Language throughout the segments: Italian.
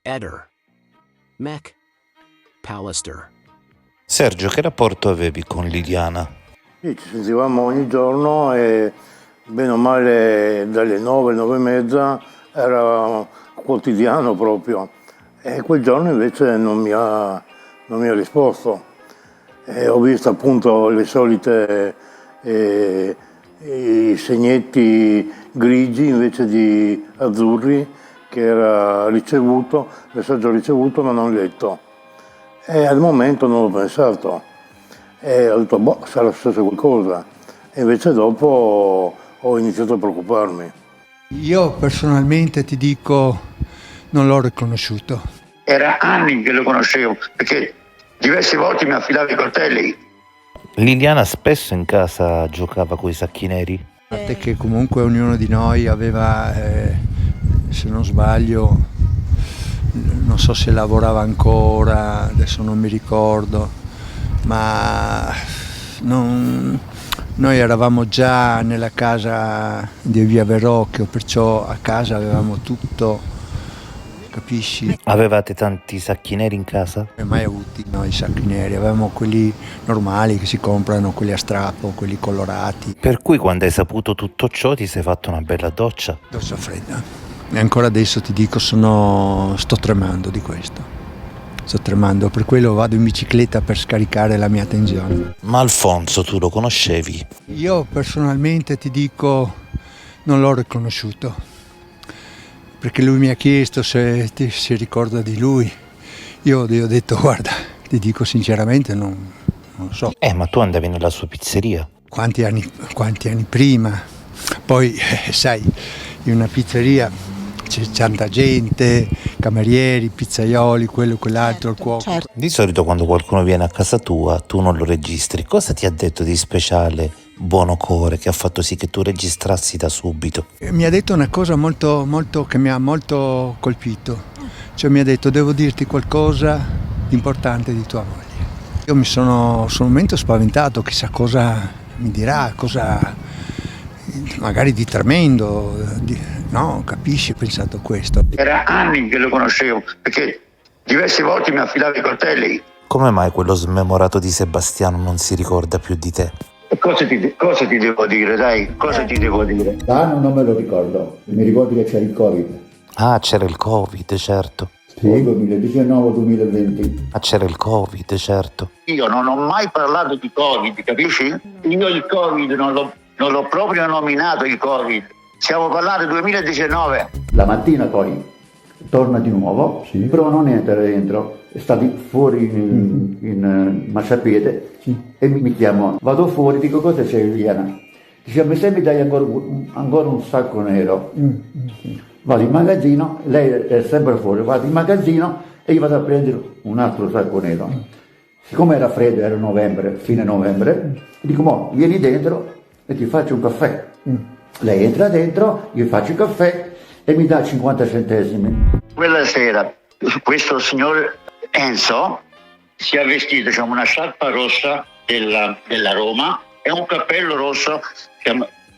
Eder, Mech, Pallister. Sergio, che rapporto avevi con Liliana? Sì, ci sentivamo ogni giorno e bene o male dalle 9, 9 e mezza era quotidiano proprio. E quel giorno invece non mi ha risposto. E ho visto appunto le solite i segnetti grigi invece di azzurri che era ricevuto, messaggio ricevuto ma non letto. E al momento non l'ho pensato. E ho detto, sarà successo qualcosa. E invece dopo ho iniziato a preoccuparmi. Io personalmente ti dico, non l'ho riconosciuto. Era anni che lo conoscevo, perché diverse volte mi affilava i coltelli. Liliana spesso in casa giocava coi sacchi neri? A parte che comunque ognuno di noi aveva, se non sbaglio, non so se lavorava ancora, adesso non mi ricordo, ma noi eravamo già nella casa di via Verrocchio, perciò a casa avevamo tutto, capisci? Avevate tanti sacchi neri in casa? Non mai avuti noi i sacchi neri, avevamo quelli normali che si comprano, quelli a strappo, quelli colorati. Per cui quando hai saputo tutto ciò ti sei fatto una bella doccia? Doccia fredda. E ancora adesso ti dico, sto tremando di questo. Sto tremando, per quello vado in bicicletta per scaricare la mia tensione. Ma Alfonso tu lo conoscevi? Io personalmente ti dico, non l'ho riconosciuto. Perché lui mi ha chiesto se si ricorda di lui. Io gli ho detto, guarda, ti dico sinceramente, non lo so. Ma tu andavi nella sua pizzeria? Quanti anni prima? Poi, sai, in una pizzeria c'è tanta gente, camerieri, pizzaioli, quello, quell'altro, il cuoco. Certo. Di solito quando qualcuno viene a casa tua tu non lo registri. Cosa ti ha detto di speciale Buono Cuore che ha fatto sì che tu registrassi da subito? Mi ha detto una cosa molto che mi ha molto colpito. Cioè mi ha detto, devo dirti qualcosa di importante di tua moglie. Io mi sono sul momento spaventato, chissà cosa mi dirà, cosa magari di tremendo, no, capisci, ho pensato questo. Era anni che lo conoscevo, perché diverse volte mi affilava i coltelli. Come mai quello smemorato di Sebastiano non si ricorda più di te? E cosa ti devo dire, dai? Cosa ti devo dire? L'anno non me lo ricordo, mi ricordo che c'era il Covid. Ah, c'era il Covid, certo. Sì, 2019-2020. Ah, c'era il Covid, certo. Io non ho mai parlato di Covid, capisci? Io il Covid non l'ho proprio nominato, il Covid. Stiamo parlando del 2019. La mattina poi torna di nuovo, sì, però non entra dentro, è stato fuori in marciapiede, sì, e mi chiamo, vado fuori, dico cosa c'è Liliana? Dice, mi sembra dai ancora un sacco nero. Vado in magazzino, lei è sempre fuori, vado in magazzino e io vado a prendere un altro sacco nero. Siccome era freddo, era novembre, fine novembre, dico, vieni dentro e ti faccio un caffè. Lei entra dentro, io faccio il caffè e mi dà 50 centesimi. Quella sera questo signor Enzo si è vestito, diciamo, una sciarpa rossa della Roma e un cappello rosso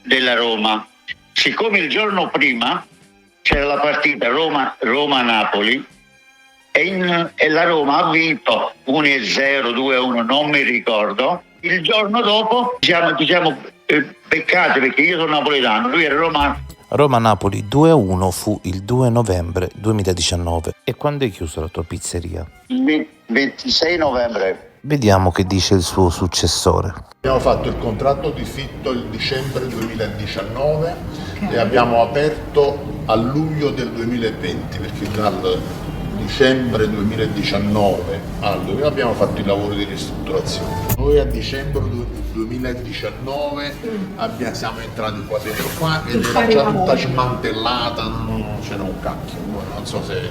della Roma. Siccome il giorno prima c'era la partita Roma-Napoli e la Roma ha vinto 1-0, 2-1, non mi ricordo. Il giorno dopo diciamo peccati, perché io sono napoletano, lui era romano. Roma-Napoli 2-1 fu il 2 novembre 2019. E quando hai chiuso la tua pizzeria? Il 26 novembre. Vediamo che dice il suo successore. Abbiamo fatto il contratto di fitto il dicembre 2019 e abbiamo aperto a luglio del 2020, perché dal dicembre 2019 al 2000 abbiamo fatto i lavori di ristrutturazione. Noi a dicembre 2019 siamo entrati qua dentro ed era già tutta smantellata, non c'era un cacchio. Non so se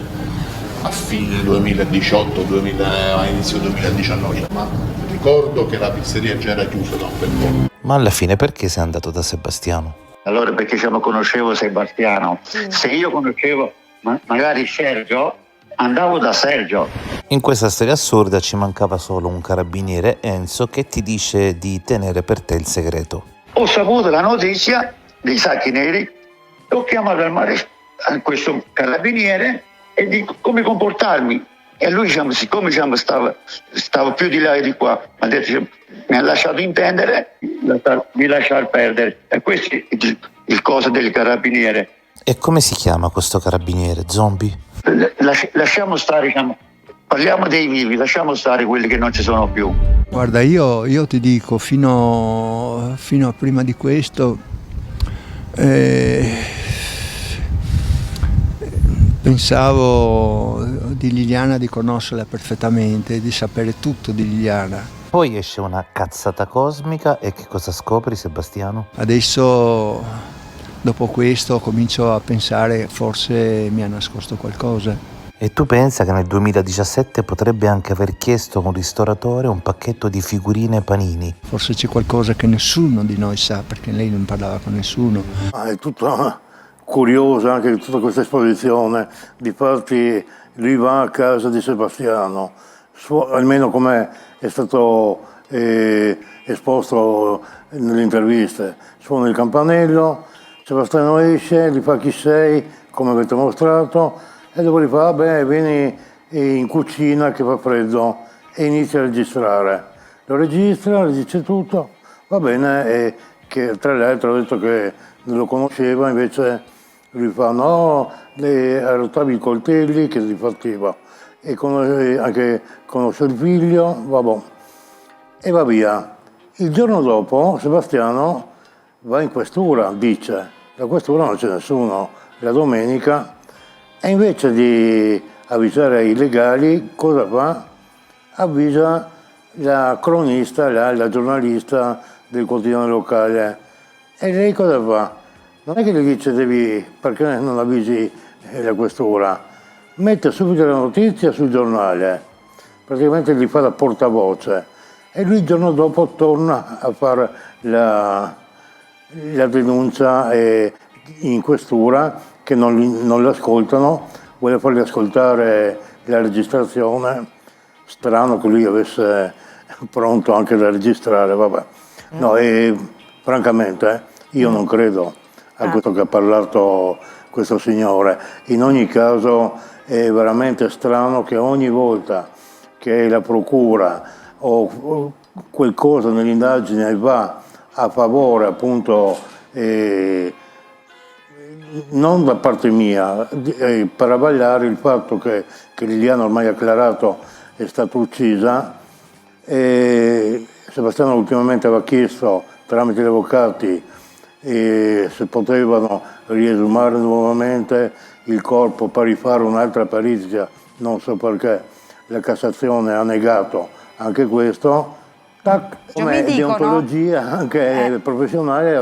a fine 2018, a inizio 2019, ma ricordo che la pizzeria già era chiusa da un bel po'. Ma alla fine perché sei andato da Sebastiano? Allora perché conoscevo Sebastiano. Se io conoscevo magari Sergio, andavo da Sergio. In questa storia assurda ci mancava solo un carabiniere, Enzo, che ti dice di tenere per te il segreto. Ho saputo la notizia dei sacchi neri, ho chiamato questo carabiniere e di come comportarmi. E lui, diciamo, siccome diciamo, stava più di là e di qua, mi ha lasciato intendere di lasciar perdere. E questo è il coso del carabiniere. E come si chiama questo carabiniere, Zombie? Lasciamo stare, diciamo, parliamo dei vivi, lasciamo stare quelli che non ci sono più. Guarda, io ti dico, fino a prima di questo pensavo di Liliana di conoscerla perfettamente, di sapere tutto di Liliana. Poi esce una cazzata cosmica e che cosa scopri, Sebastiano? Adesso, dopo questo, comincio a pensare forse mi ha nascosto qualcosa. E tu pensa che nel 2017 potrebbe anche aver chiesto a un ristoratore un pacchetto di figurine Panini? Forse c'è qualcosa che nessuno di noi sa, perché lei non parlava con nessuno. È tutta curiosa anche tutta questa esposizione. Difatti lui va a casa di Sebastiano, almeno come è stato esposto nelle interviste. Suona il campanello, Sebastiano esce, gli fa chi sei, come avete mostrato, e dopo gli fa, vieni in cucina che fa freddo, e inizia a registrare. Lo registra, le dice tutto, va bene, e che tra l'altro ha detto che non lo conosceva, invece lui fa no, le arrotavi i coltelli che li partiva, e anche conosce il figlio, vabbè, e va via. Il giorno dopo Sebastiano va in questura, dice, la questura non c'è nessuno, la domenica, e invece di avvisare i legali, cosa fa? Avvisa la cronista, la giornalista del quotidiano locale. E lei cosa fa? Non è che gli dice perché non avvisi la questura, mette subito la notizia sul giornale, praticamente gli fa da portavoce, e lui il giorno dopo torna a fare la denuncia in questura, che non l'ascoltano, vuole fargli ascoltare la registrazione. Strano che lui avesse pronto anche da registrare, vabbè. No, e francamente io non credo a questo che ha parlato questo signore. In ogni caso è veramente strano che ogni volta che la procura o qualcosa nell'indagine va a favore, appunto, non da parte mia, per avallare il fatto che Liliana, ormai acclarato, è stata uccisa, e Sebastiano ultimamente aveva chiesto tramite gli avvocati se potevano riesumare nuovamente il corpo per rifare un'altra perizia, non so perché la Cassazione ha negato anche questo. Tac, come deontologia anche professionale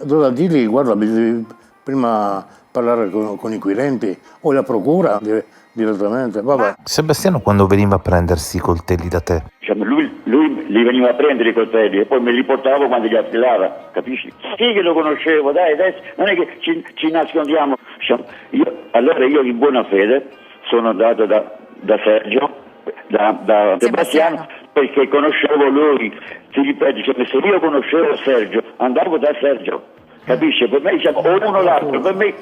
doveva dirgli, guarda, bisogna prima parlare con i inquirenti o la procura direttamente. Vabbè. Sebastiano quando veniva a prendersi i coltelli da te? Diciamo, lui li veniva a prendere i coltelli e poi me li portavo quando li affilava, capisci? Sì che lo conoscevo, dai, adesso non è che ci nascondiamo. Allora io in buona fede sono andato da Sergio, da Sebastiano, perché conoscevo lui. Ti ripeto, se io conoscevo Sergio, andavo da Sergio, capisci? Per me diciamo o uno o l'altro, per me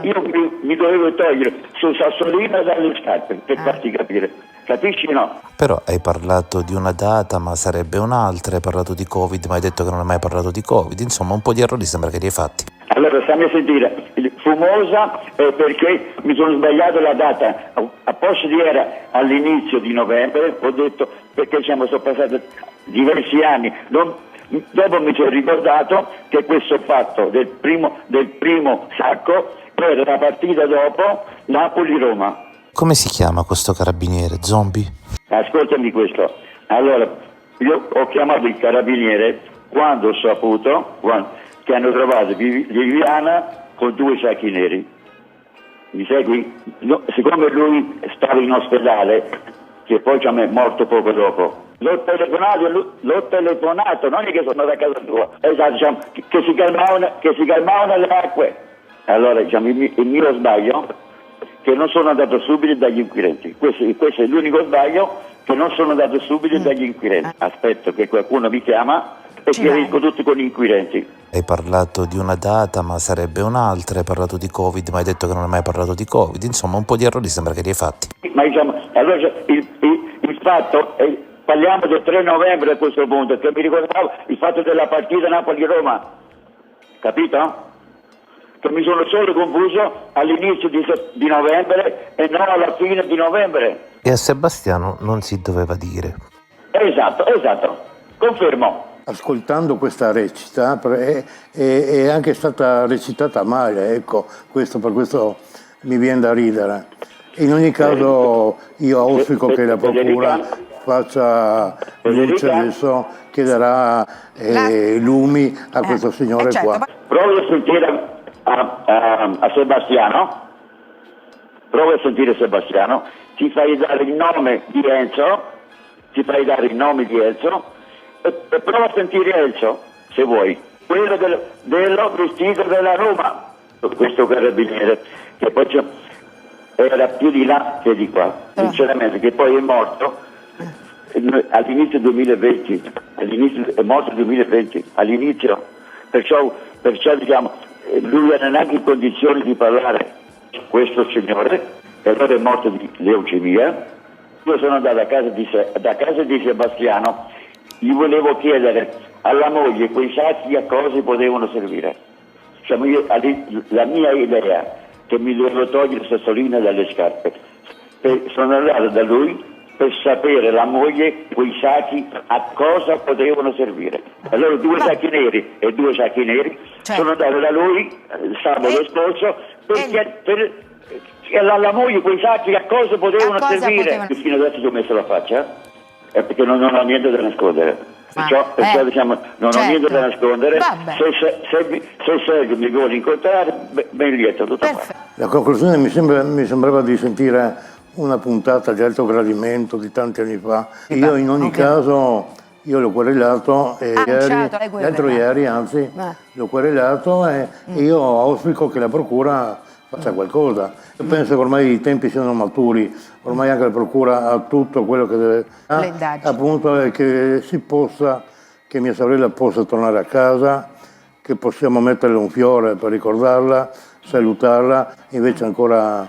io mi dovevo togliere su Sassolino dalle scarpe per farti capire, capisci no? Però hai parlato di una data ma sarebbe un'altra, hai parlato di Covid ma hai detto che non hai mai parlato di Covid, insomma un po' di errori sembra che li hai fatti. Allora stammi a sentire, fumosa perché mi sono sbagliato la data, a posto di era all'inizio di novembre, ho detto perché sono passati diversi anni, dopo mi sono ricordato che questo fatto del primo sacco era la partita dopo Napoli-Roma. Come si chiama questo carabiniere, Zombie? Ascoltami questo, allora io ho chiamato il carabiniere quando ho saputo che hanno trovato Liliana con 2 sacchi neri. Mi segui? No, siccome lui stava in ospedale, che poi ci è morto poco dopo, l'ho telefonato, non è che sono andato a casa sua, esatto, diciamo, che si calmavano le acque. Allora diciamo, il mio sbaglio che non sono andato subito dagli inquirenti, questo è l'unico sbaglio, che non sono andato subito dagli inquirenti. Aspetto che qualcuno mi chiama perché esco tutti con inquirenti. Hai parlato di una data ma sarebbe un'altra, hai parlato di Covid ma hai detto che non hai mai parlato di Covid, insomma un po' di errori sembra che li hai fatti. Ma diciamo, allora il fatto è, parliamo del 3 novembre a questo punto, che mi ricordavo il fatto della partita Napoli-Roma, capito? Che mi sono solo confuso all'inizio di novembre e non alla fine di novembre. E a Sebastiano non si doveva dire. Esatto, confermo. Ascoltando questa recita è anche stata recitata male, ecco, per questo mi viene da ridere. In ogni caso io auspico che la procura faccia luce adesso, chiederà lumi a questo signore qua. Provo a sentire a Sebastiano, provo a sentire Sebastiano, ti fai dare il nome di Enzo, e prova a sentire Enzo, se vuoi, quello dello vestito della Roma, questo carabiniere, che poi era più di là che di qua, sinceramente, che poi è morto all'inizio 2020, è morto nel 2020, all'inizio, perciò diciamo, lui non è neanche in condizioni di parlare, questo signore, e allora è morto di leucemia. Io sono andato da casa di Sebastiano, gli volevo chiedere alla moglie quei sacchi a cosa potevano servire. Cioè, la mia idea che mi dovevo togliere la sassolina dalle scarpe. Sono andato da lui per sapere la moglie quei sacchi a cosa potevano servire. Allora due sacchi neri sono andato da lui sabato scorso per alla moglie quei sacchi a cosa potevano servire. Fino adesso ci ho messo la faccia, perché non ho niente da nascondere. Perciò diciamo, non ho niente da nascondere. Se Sergio mi vuole incontrare, ben lieto, tutto qua. La conclusione mi sembrava di sentire una puntata di Alto Gradimento di tanti anni fa. Io in ogni caso l'ho querelato e l'altro ieri l'ho querelato e io auspico che la procura faccia qualcosa. Io penso che ormai i tempi siano maturi, ormai anche la procura ha tutto quello che deve, appunto, è che che mia sorella possa tornare a casa, che possiamo metterle un fiore per ricordarla, salutarla, invece ancora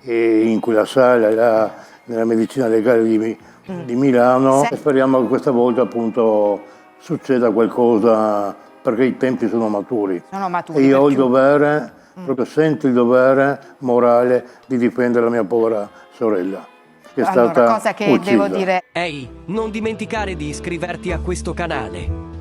in quella sala là, nella medicina legale di Milano, e speriamo che questa volta appunto succeda qualcosa, perché i tempi sono maturi. E io ho il dovere, proprio sento il dovere morale di difendere la mia povera sorella, che è stata cosa che uccisa. devo dire. Ehi, non dimenticare di iscriverti a questo canale.